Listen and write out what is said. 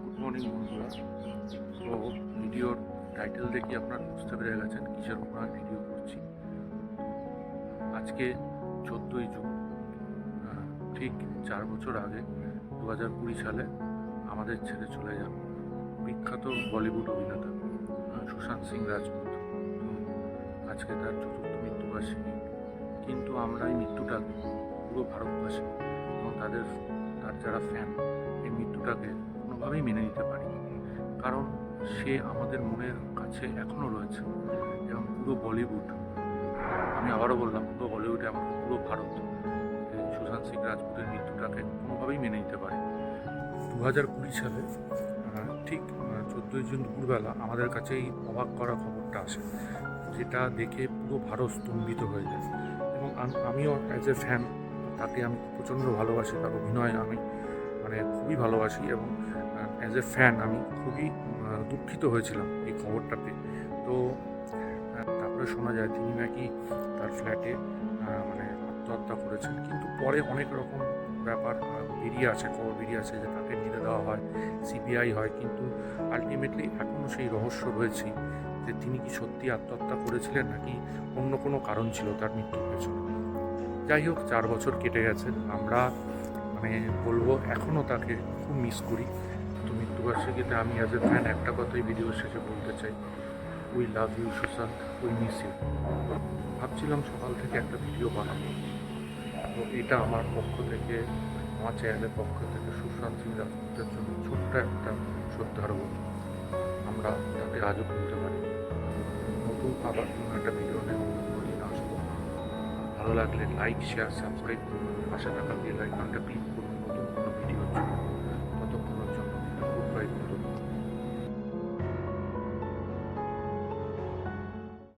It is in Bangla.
গুড মর্নিং বন্ধুরা। তো ভিডিওর টাইটেল দেখে আপনারা বুঝতে পেরে গেছেন কিসের উপর আমি ভিডিও করছি। আজকে 14ই জুন, ঠিক 4 বছর আগে 2020 সালে আমাদের ছেড়ে চলে যান বিখ্যাত বলিউড অভিনেতা সুশান্ত সিং রাজপুত। তো আজকে তার চতুর্থ মৃত্যুবার্ষিকী, কিন্তু আমরা এই মৃত্যুটাকে, পুরো ভারতবাসী এবং তার যারা ফ্যান, এই মৃত্যুটাকে কোনোভাবেই মেনে নিতে পারিনি। কারণ সে আমাদের মনের কাছে এখনও রয়েছে এবং পুরো বলিউড, আমি আবারও বললাম, পুরো বলিউড এবং পুরো ভারত এই সুশান্ত সিং রাজপুতের মৃত্যুটাকে কোনোভাবেই মেনে নিতে পারে। 2020 সালে ঠিক 14ই জুন দুপুরবেলা আমাদের কাছে এই অবাক করা খবরটা আসে, যেটা দেখে পুরো ভারত স্তম্ভিত হয়ে যায়। এবং আমিও অ্যাজ এ ফ্যান তাকে আমি প্রচণ্ড ভালোবাসি, তার অভিনয় আমি খুবই ভালোবাসি এবং অ্যাজ এ ফ্যান আমি খুবই দুঃখিত হয়েছিলাম এই খবরটা পেয়ে। তো তারপরে শোনা যায় তিনি নাকি তার ফ্ল্যাটে আত্মহত্যা করেছেন, কিন্তু পরে অনেক রকম ব্যাপার খবর বেরিয়ে আসে যে তাকে নিতে দেওয়া হয়, সিবিআই হয়, কিন্তু আলটিমেটলি এখনও সেই রহস্য রয়েছে যে তিনি কি সত্যি আত্মহত্যা করেছিলেন নাকি অন্য কোনো কারণ ছিল তার মৃত্যুর পেছনে। যাই হোক, 4 বছর কেটে গেছে, আমরা বলবো এখনও তাকে খুব মিস করি। তো মৃত্যুবার্ষিকীতে আমি অ্যাজ এ ফ্যান একটা কথাই ভিডিও শেষে বলতে চাই, we love you Sushant, we miss you. ভাবছিলাম সকাল থেকে একটা ভিডিও বানাবো, তো এটা আমার পক্ষ থেকে, আমার চ্যানেলের পক্ষ থেকে সুশান্ত সিং রাজপুতের জন্য ছোট্ট একটা শ্রদ্ধার বলি। আমরা যাতে আজও বলতে পারি। নতুন আবার কোনো একটা ভিডিও নিয়ে আসবো। ভালো লাগলে লাইক, শেয়ার, সাবস্ক্রাইব করুন, পাশে থাকা বেল আইকনটা ক্লিক করুন।